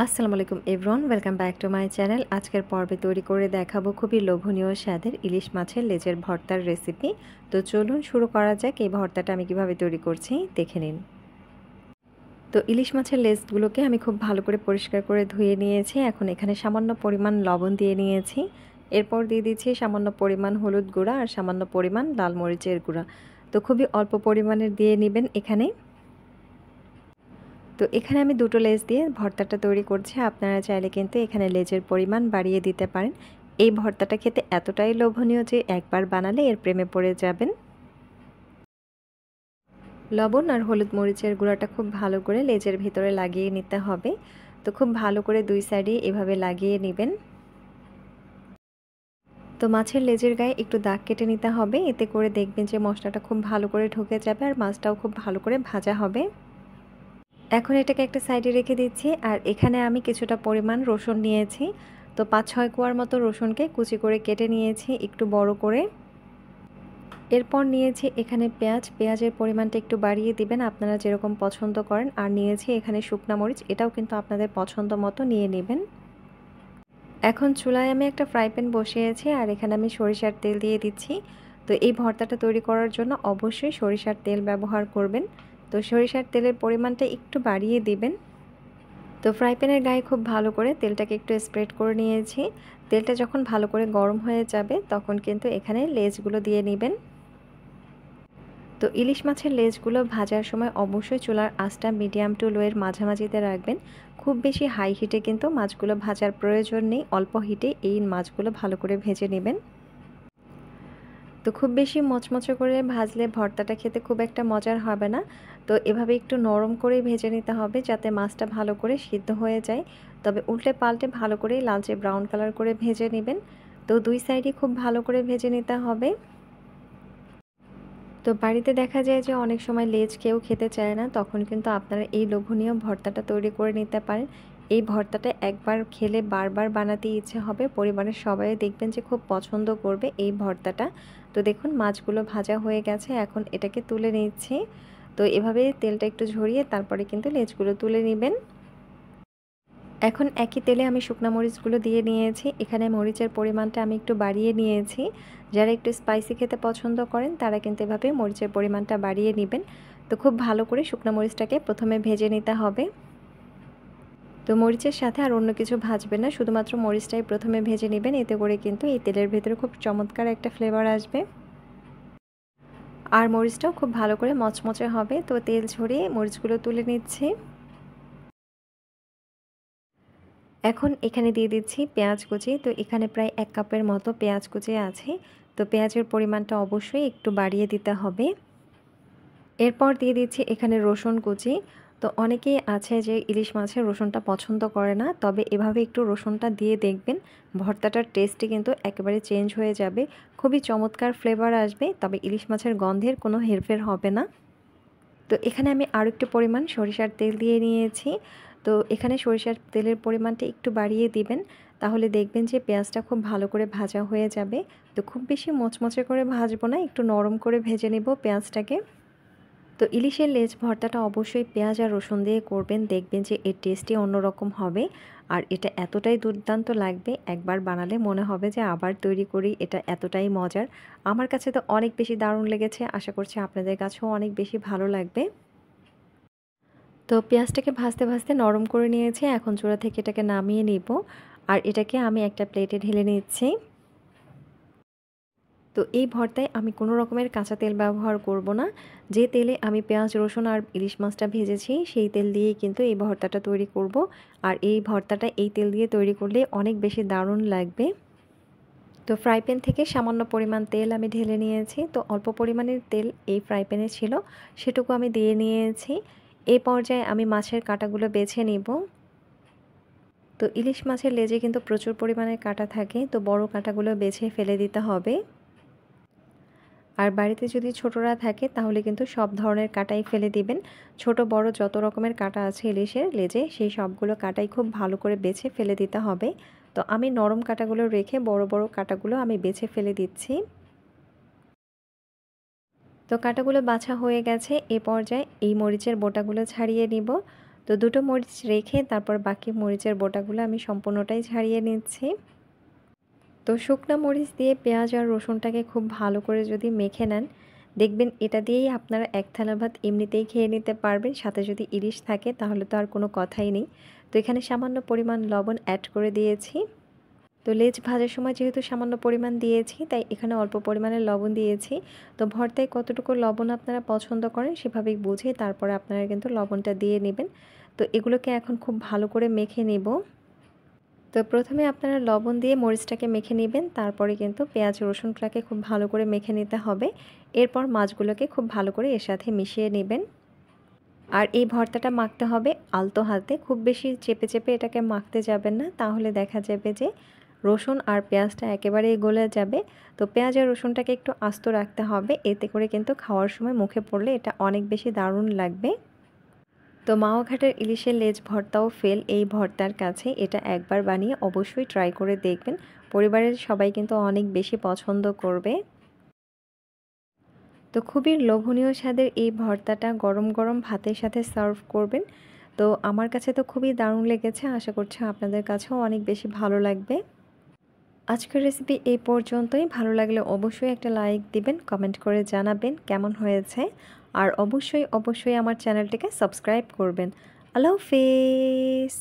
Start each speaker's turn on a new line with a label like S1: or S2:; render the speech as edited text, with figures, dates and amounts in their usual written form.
S1: আসসালামু আলাইকুম everyone, welcome back to my channel. আজকের পর্বে তৈরি করে দেখাবো খুবই লোভনীয় স্বাদের ইলিশ মাছের লেজের ভর্তার রেসিপি। তো চলুন শুরু করা যাক। এই ভর্তাটা আমি কিভাবে তৈরি করছি দেখে নিন। তো ইলিশ মাছের লেজগুলোকে আমি খুব ভালো করে পরিষ্কার করে ধুয়ে নিয়েছি। এখন এখানে সামান্য পরিমাণ লবণ দিয়ে নিয়েছি। এরপর দিয়ে দিচ্ছি সামান্য পরিমাণ হলুদ গুঁড়া আর সামান্য পরিমাণ লাল মরিচের গুঁড়া। তো খুবই অল্প পরিমাণের দিয়ে নেবেন এখানে। তো এখানে আমি দুটো লেজ দিয়ে ভর্তাটা তৈরি করছি। আপনারা চাইলে কিন্তু এখানে লেজের পরিমাণ বাড়িয়ে দিতে পারেন। এই ভর্তাটা খেতে এতটাই লোভনীয় যে একবার বানালে এর প্রেমে পড়ে যাবেন। লবণ আর হলুদ মরিচের গুঁড়াটা খুব ভালো করে লেজের ভিতরে লাগিয়ে নিতে হবে। তো খুব ভালো করে দুই সাইডে এভাবে লাগিয়ে নেবেন। তো মাছের লেজের গায়ে একটু দাগ কেটে নিতে হবে। এতে করে দেখবেন যে মশলাটা খুব ভালো করে ঢুকে যাবে আর মাছটাও খুব ভালো করে ভাজা হবে। এখন এটাকে একটা সাইডে রেখে দিচ্ছি। আর এখানে আমি কিছুটা পরিমাণ রসুন নিয়েছি। তো 5-6 কোয়ার মতো রসুনকে কুচি করে কেটে নিয়েছি একটু বড় করে। এরপর নিয়েছি এখানে পেঁয়াজের পরিমাণটা একটু বাড়িয়ে দিবেন আপনারা যেরকম পছন্দ করেন। আর নিয়েছি এখানে শুকনা মরিচ, এটাও কিন্তু আপনাদের পছন্দ মতো নিয়ে নেবেন। এখন চুলায় আমি একটা ফ্রাই প্যান বসিয়েছি আর এখানে আমি সরিষার তেল দিয়ে দিচ্ছি। তো এই ভর্তাটা তৈরি করার জন্য অবশ্যই সরিষার তেল ব্যবহার করবেন। তো সরিষার তেলের পরিমাণটা একটু বাড়িয়ে দিবেন। তো ফ্রাই প্যানের গায়ে খুব ভালো করে তেলটাকে একটু স্প্রেড করে নিয়েছি। তেলটা যখন ভালো করে গরম হয়ে যাবে তখন কিন্তু এখানে লেজগুলো দিয়ে নেবেন। তো ইলিশ মাছের লেজগুলো ভাজার সময় অবশ্যই চুলার আঁচটা মিডিয়াম টু লোয়ের মাঝামাঝিতে রাখবেন। খুব বেশি হাই হিটে কিন্তু মাছগুলো ভাজার প্রয়োজন নেই, অল্প হিটে এই মাছগুলো ভালো করে ভেজে নেবেন। তো খুব বেশি মচমচে করে ভাজলে ভর্তাটা খেতে খুব একটা মজার হবে না। তো এভাবে একটু নরম করে ভেজে নিতে হবে যাতে মাছটা ভালো করে সিদ্ধ হয়ে যায়। তবে উল্টে পাল্টে ভালো করে লালচে ব্রাউন কালার করে ভেজে নেবেন। তো দুই সাইডই খুব ভালো করে ভেজে নিতে হবে। তো বাড়িতে দেখা যায় যে অনেক সময় লেজ কেউ খেতে চায় না, তখন কিন্তু আপনারা এই লোভনীয় ভর্তাটা তৈরি করে নিতে পারেন। এই ভর্তাটা একবার খেলে বারবার বানাতে ইচ্ছে হবে। পরিবারের সবাই দেখবেন যে খুব পছন্দ করবে এই ভর্তাটা। তো দেখুন মাছগুলো ভাজা হয়ে গেছে, এখন এটাকে তুলে নিচ্ছি। তো এভাবে তেলটা একটু ঝরিয়ে তারপরে কিন্তু লেজগুলো তুলে নেবেন। এখন একই তেলে আমি শুকনা মরিচগুলো দিয়ে নিয়েছি। এখানে মরিচের পরিমাণটা আমি একটু বাড়িয়ে নিয়েছি। যারা একটু স্পাইসি খেতে পছন্দ করেন তারা কিন্তু এভাবে মরিচের পরিমাণটা বাড়িয়ে নেবেন। তো খুব ভালো করে শুকনা মরিচটাকে প্রথমে ভেজে নিতে হবে। তো মরিচের সাথে আর অন্য কিছু ভাজবেন না, শুধুমাত্র মরিচটাই প্রথমে ভেজে নেবেন। এতে করে কিন্তু এই তেলের ভেতরে খুব চমৎকার একটা ফ্লেভার আসবে আর মরিচটাও খুব ভালো করে মচমচে হবে। তো তেল ঝরিয়ে মরিচগুলো তুলে নিচ্ছি। এখন এখানে দিয়ে দিচ্ছি পেঁয়াজ কুচি। তো এখানে প্রায় 1 কাপের মতো পেঁয়াজ কুচি আছে। তো পেঁয়াজের পরিমাণটা অবশ্যই একটু বাড়িয়ে দিতে হবে। এরপর দিয়ে দিচ্ছি এখানে রসুন কুচি। তো অনেকেই আছে যে ইলিশ মাছের রসুনটা পছন্দ করে না, তবে এভাবে একটু রসুনটা দিয়ে দেখবেন ভর্তাটার টেস্টই কিন্তু একেবারে চেঞ্জ হয়ে যাবে। খুবই চমৎকার ফ্লেভার আসবে, তবে ইলিশ মাছের গন্ধের কোনো হেরফের হবে না। তো এখানে আমি আরও একটু পরিমাণ সরিষার তেল দিয়ে নিয়েছি। তো এখানে সরিষার তেলের পরিমাণটা একটু বাড়িয়ে দিবেন, তাহলে দেখবেন যে পেঁয়াজটা খুব ভালো করে ভাজা হয়ে যাবে। তো খুব বেশি মচমচে করে ভাজবো না, একটু নরম করে ভেজে নেব পেঁয়াজটাকে। তো ইলিশের লেজ ভর্তাটা অবশ্যই পেঁয়াজ আর রসুন দিয়ে করবেন, দেখবেন যে এর টেস্টই অন্যরকম হবে। আর এটা এতটাই দুর্দান্ত লাগবে, একবার বানালে মনে হবে যে আবার তৈরি করি, এটা এতটাই মজার। আমার কাছে তো অনেক বেশি দারুণ লেগেছে, আশা করছি আপনাদের কাছেও অনেক বেশি ভালো লাগবে। তো পেঁয়াজটাকে ভাজতে ভাজতে নরম করে নিয়েছি। এখন চুলা থেকে এটাকে নামিয়ে নিব আর এটাকে আমি একটা প্লেটে ঢেলে নিচ্ছি। তো এই ভর্তায় আমি কোনো রকমের কাঁচা তেল ব্যবহার করব না। যে তেলে আমি পেঁয়াজ রসুন আর ইলিশ মাছটা ভেজেছি সেই তেল দিয়েই কিন্তু এই ভর্তাটা তৈরি করব। আর এই ভর্তাটা এই তেল দিয়ে তৈরি করলে অনেক বেশি দারুণ লাগবে। তো ফ্রাই প্যান থেকে সামান্য পরিমাণ তেল আমি ঢেলে নিয়েছি। তো অল্প পরিমাণের তেল এই ফ্রাই প্যানে ছিল, সেটুকু আমি দিয়ে নিয়েছি। এই পর্যায়ে আমি মাছের কাঁটাগুলো বেছে নিব। তো ইলিশ মাছের লেজে কিন্তু প্রচুর পরিমাণে কাঁটা থাকে, তো বড় কাঁটাগুলো বেছে ফেলে দিতে হবে। আর বাড়িতে যদি ছোটরা থাকে তাহলে কিন্তু সব ধরনের কাঁটাই ফেলে দিবেন। ছোট বড় যত রকমের কাঁটা আছে ইলিশের লেজে সেই সবগুলো কাঁটাই খুব ভালো করে বেছে ফেলে দিতে হবে। তো আমি নরম কাঁটাগুলো রেখে বড় বড় কাঁটাগুলো আমি বেছে ফেলে দিচ্ছি। তো কাঁটাগুলো বাছা হয়ে গেছে। এ পর্যায়ে এই মরিচের বোটাগুলো ছাড়িয়ে নিব। তো দুটো মরিচ রেখে তারপর বাকি মরিচের বোটাগুলো আমি সম্পূর্ণটাই ছাড়িয়ে নিচ্ছি। তো শুকনো মরিচ দিয়ে পেঁয়াজ আর রসুনটাকে খুব ভালো করে যদি মেখে নেন, দেখবেন এটা দিয়েই আপনারা এক থালা ভাত এমনিতেই খেয়ে নিতে পারবেন। সাথে যদি ইলিশ থাকে তাহলে তো আর কোনো কথাই নেই। তো এখানে সামান্য পরিমাণ লবণ অ্যাড করে দিয়েছি। তো লেজ ভাজার সময় যেহেতু সামান্য পরিমাণ দিয়েছি, তাই এখানে অল্প পরিমাণে লবণ দিয়েছি। তো ভর্তায় কতটুকু লবণ আপনারা পছন্দ করেন সেভাবেই বুঝে তারপরে আপনারা কিন্তু লবণটা দিয়ে নেবেন। তো এগুলোকে এখন খুব ভালো করে মেখে নেব। তো প্রথমে আপনারা লবণ দিয়ে মরিচটাকে মেখে নেবেন, তারপরে কিন্তু পেঁয়াজ রসুনটাকে খুব ভালো করে মেখে নিতে হবে। এরপর মাছগুলোকে খুব ভালো করে এর সাথে মিশিয়ে নেবেন। আর এই ভর্তাটা মাখতে হবে আলতো হাতে, খুব বেশি চেপে চেপে এটাকে মাখতে যাবেন না, তাহলে দেখা যাবে যে রসুন আর পেঁয়াজটা একেবারেই গলে যাবে। তো পেঁয়াজ আর রসুনটাকে একটু আস্ত রাখতে হবে, এতে করে কিন্তু খাওয়ার সময় মুখে পড়লে এটা অনেক বেশি দারুণ লাগবে। তো মাওয়া ঘাটের ইলিশের লেজ ভর্তাও ফেল এই ভর্তার কাছে। এটা একবার বানিয়ে অবশ্যই ট্রাই করে দেখবেন, পরিবারের সবাই কিন্তু অনেক বেশি পছন্দ করবে। তো খুবই লোভনীয় স্বাদের এই ভর্তাটা গরম গরম ভাতের সাথে সার্ভ করবেন। তো আমার কাছে তো খুবই দারুণ লেগেছে, আশা করছি আপনাদের কাছেও অনেক বেশি ভালো লাগবে। আজকের রেসিপি এই পর্যন্তই। ভালো লাগলে অবশ্যই একটা লাইক দিবেন, কমেন্ট করে জানাবেন কেমন হয়েছে। আর অবশ্যই অবশ্যই আমার চ্যানেলটিকে সাবস্ক্রাইব করবেন। আল্লাহ হাফেজ।